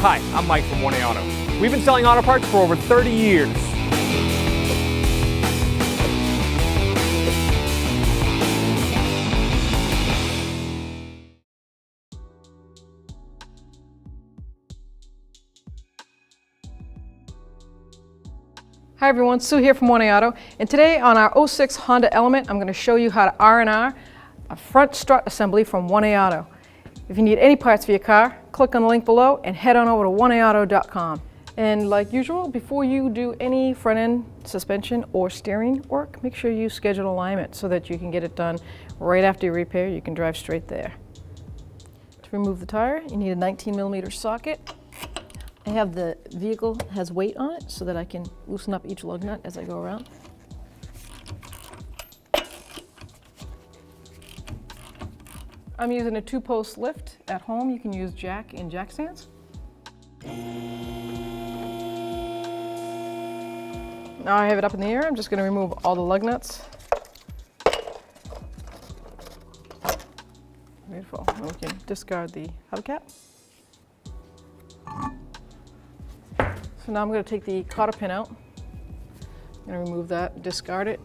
Hi, I'm Mike from 1A Auto. We've been selling auto parts for over 30 years. Hi everyone, Sue here from 1A Auto, and today on our 06 Honda Element I'm going to show you how to R&R a front strut assembly from 1A Auto. If you need any parts for your car, click on the link below and head on over to 1AAuto.com. And like usual, before you do any front end suspension or steering work, make sure you schedule alignment so that you can get it done right after your repair. You can drive straight there. To remove the tire, you need a 19mm socket. I have the vehicle has weight on it so that I can loosen up each lug nut as I go around. I'm using a 2-post lift. At home you can use jack and jack stands. Now I have it up in the air, I'm just going to remove all the lug nuts. Beautiful. And we can discard the hubcap. So now I'm going to take the cotter pin out. I'm going to remove that, discard it.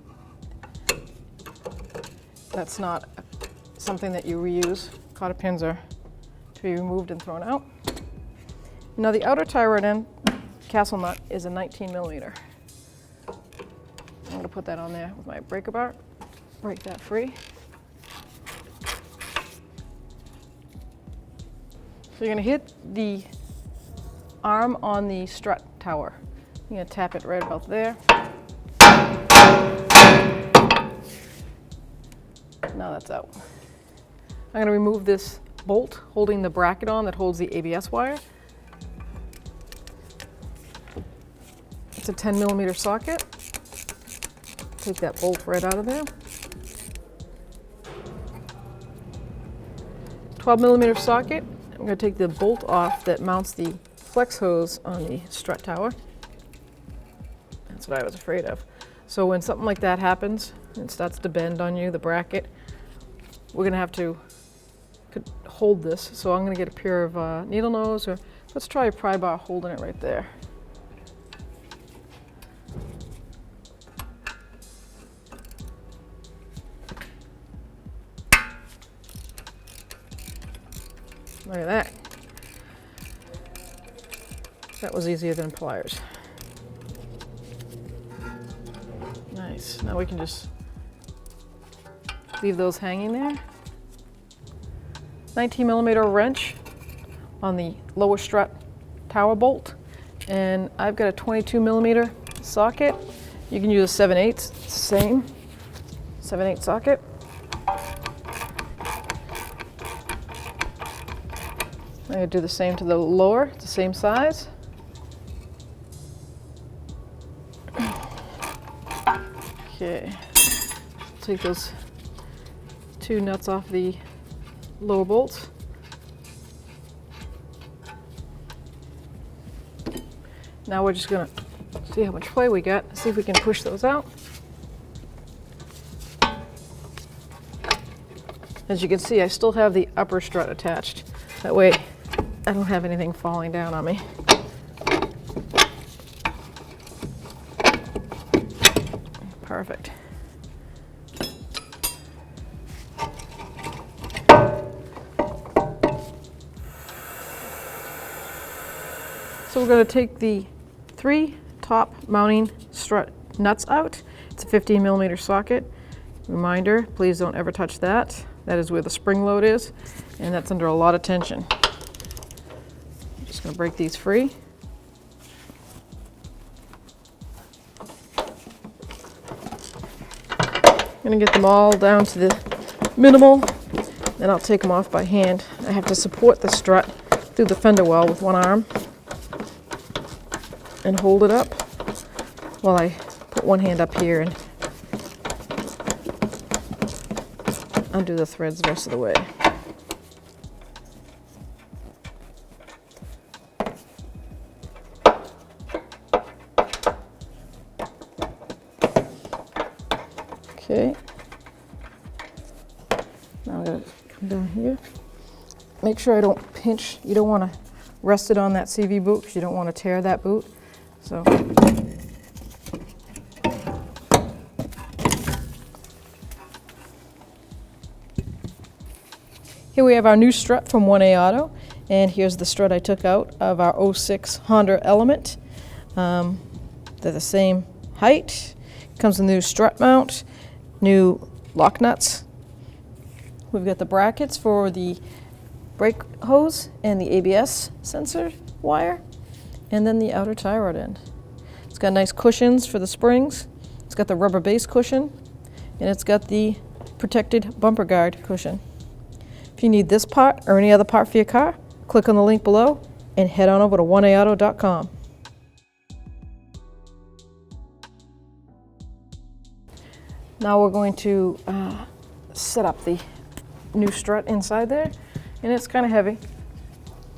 That's not something that you reuse. Cotter pins are to be removed and thrown out. Now the outer tie rod end castle nut is a 19mm. I'm going to put that on there with my breaker bar, break that free. So you're going to hit the arm on the strut tower. You're going to tap it right about there. Now that's out. I'm going to remove this bolt holding the bracket on that holds the ABS wire. It's a 10mm socket. Take that bolt right out of there. 12mm socket. I'm going to take the bolt off that mounts the flex hose on the strut tower. That's what I was afraid of. So when something like that happens and it starts to bend on you, the bracket, we're going to have to hold this. So I'm going to get a pair of needle nose, or let's try a pry bar holding it right there. Look at that. That was easier than pliers. Nice. Now we can just leave those hanging there. 19mm wrench on the lower strut tower bolt. And I've got a 22mm socket. You can use a 7/8, it's the same. 7/8 socket. I'm going to do the same to the lower, it's the same size. Okay, take those 2 nuts off the lower bolts. Now we're just going to see how much play we got, see if we can push those out. As you can see, I still have the upper strut attached. That way I don't have anything falling down on me. Perfect. So we're going to take the 3 top mounting strut nuts out. It's a 15mm socket. Reminder, please don't ever touch that. That is where the spring load is, and that's under a lot of tension. I'm just going to break these free. I'm going to get them all down to the minimal, then I'll take them off by hand. I have to support the strut through the fender well with one arm and hold it up while I put one hand up here and undo the threads the rest of the way. Okay. Now I'm going to come down here. Make sure I don't pinch. You don't want to rested on that CV boot because you don't want to tear that boot. So here we have our new strut from 1A Auto, and here's the strut I took out of our 06 Honda Element. They're the same height. Comes with a new strut mount, new lock nuts. We've got the brackets for the brake hose and the ABS sensor wire, and then the outer tie rod end. It's got nice cushions for the springs. It's got the rubber base cushion, and it's got the protected bumper guard cushion. If you need this part or any other part for your car, click on the link below and head on over to 1aauto.com. Now we're going to set up the new strut inside there, and it's kind of heavy.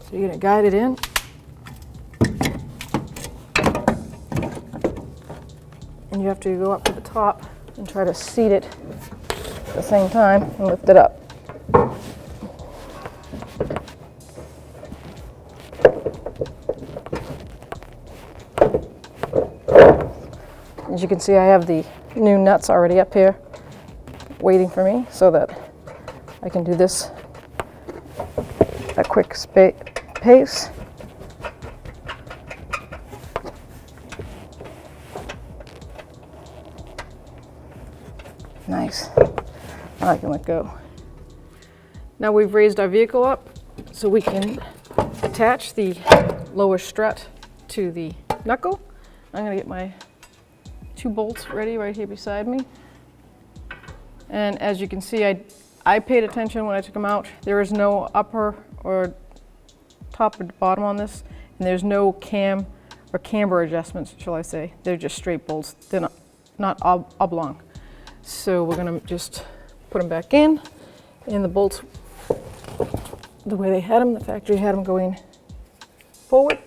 So you're going to guide it in. And you have to go up to the top and try to seat it at the same time and lift it up. As you can see, I have the new nuts already up here waiting for me so that I can do this at a quick pace. Nice. Now I can let go. Now we've raised our vehicle up so we can attach the lower strut to the knuckle. I'm going to get my 2 bolts ready right here beside me. And as you can see, I paid attention when I took them out. There is no upper or top or bottom on this, and there's no cam or camber adjustments, shall I say. They're just straight bolts. They're not oblong. So we're gonna just put them back in, and the bolts, the way they had them, the factory had them going forward.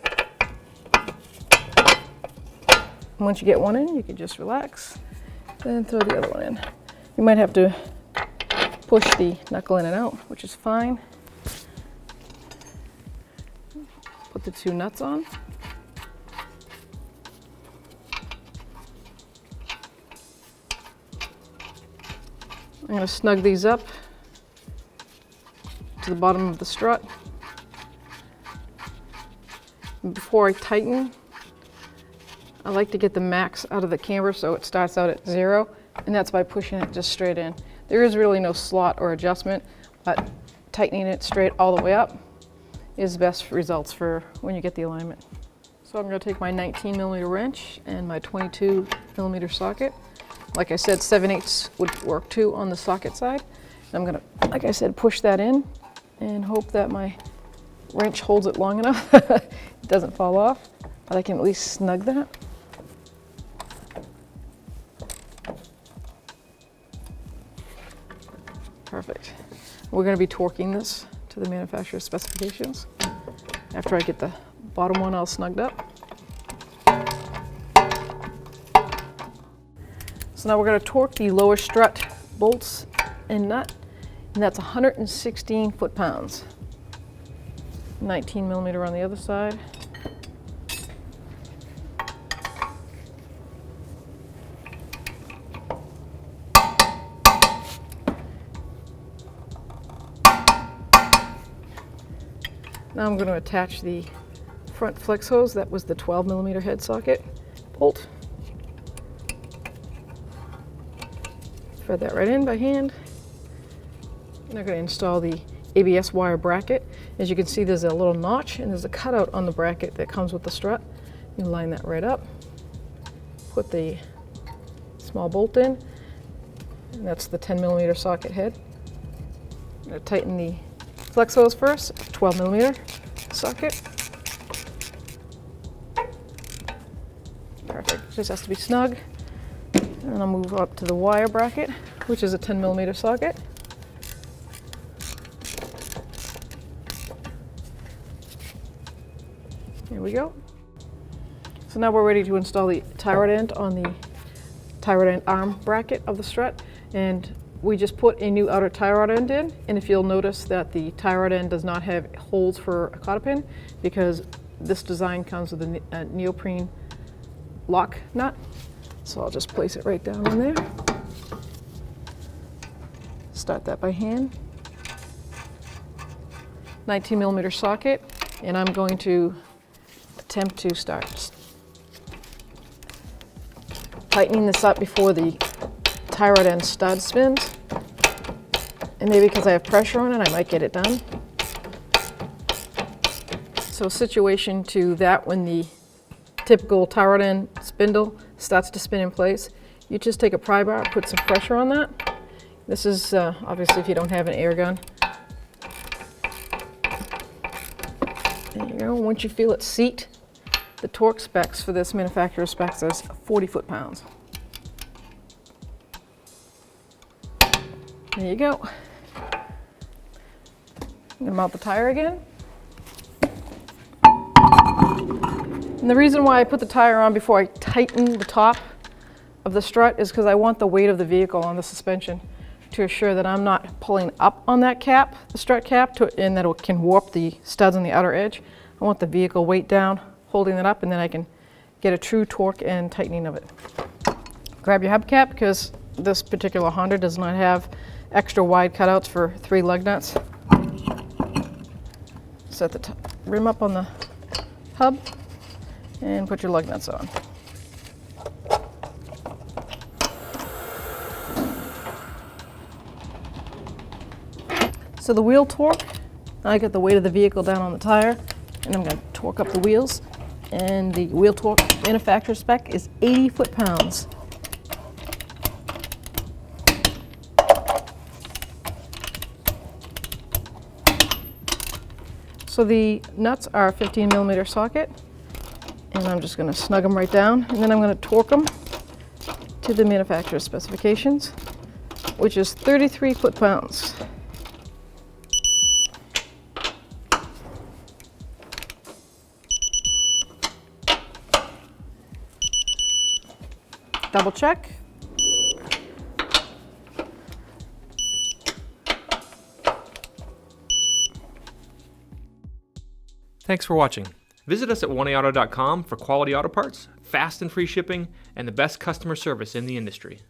And once you get one in, you can just relax, then throw the other one in. You might have to push the knuckle in and out, which is fine. Put the 2 nuts on. I'm going to snug these up to the bottom of the strut. Before I tighten, I like to get the max out of the camber so it starts out at 0, and that's by pushing it just straight in. There is really no slot or adjustment, but tightening it straight all the way up is best results for when you get the alignment. So I'm going to take my 19mm wrench and my 22mm socket. Like I said, 7/8 would work too on the socket side. And I'm going to, like I said, push that in and hope that my wrench holds it long enough it doesn't fall off, but I can at least snug that. Perfect. We're going to be torquing this to the manufacturer's specifications. After I get the bottom one all snugged up. So now we're going to torque the lower strut bolts and nut, and that's 116 foot-pounds. 19mm on the other side. Now I'm going to attach the front flex hose. That was the 12mm head socket bolt. Thread that right in by hand. And I'm going to install the ABS wire bracket. As you can see, there's a little notch and there's a cutout on the bracket that comes with the strut. You line that right up. Put the small bolt in, and that's the 10mm socket head. I'm going to tighten the flex hose first, 12mm socket. Perfect, just has to be snug. And I'll move up to the wire bracket, which is a 10mm socket. Here we go. So now we're ready to install the tie rod end on the tie rod end arm bracket of the strut. And we just put a new outer tie rod end in, and if you'll notice that the tie rod end does not have holes for a cotter pin, because this design comes with a neoprene lock nut. So I'll just place it right down in there. Start that by hand. 19mm socket, and I'm going to attempt to start tightening this up before the tie rod end stud spins. And maybe because I have pressure on it, I might get it done. So situation to that, when the typical tie rod end spindle starts to spin in place, you just take a pry bar, put some pressure on that. This is obviously if you don't have an air gun. There you go. Once you feel it seat, the torque specs for this manufacturer specs is 40 foot-pounds. There you go. I'm going to mount the tire again. And the reason why I put the tire on before I tighten the top of the strut is because I want the weight of the vehicle on the suspension to assure that I'm not pulling up on that cap, the strut cap, and that it can warp the studs on the outer edge. I want the vehicle weight down, holding it up, and then I can get a true torque and tightening of it. Grab your hubcap, because this particular Honda does not have extra wide cutouts for 3 lug nuts. Set the rim up on the hub and put your lug nuts on. So the wheel torque, I got the weight of the vehicle down on the tire, and I'm going to torque up the wheels. And the wheel torque manufacturer spec is 80 foot-pounds. So the nuts are a 15mm socket, and I'm just going to snug them right down, and then I'm going to torque them to the manufacturer's specifications, which is 33 foot-pounds. Double check. Thanks for watching. Visit us at oneauto.com for quality auto parts, fast and free shipping, and the best customer service in the industry.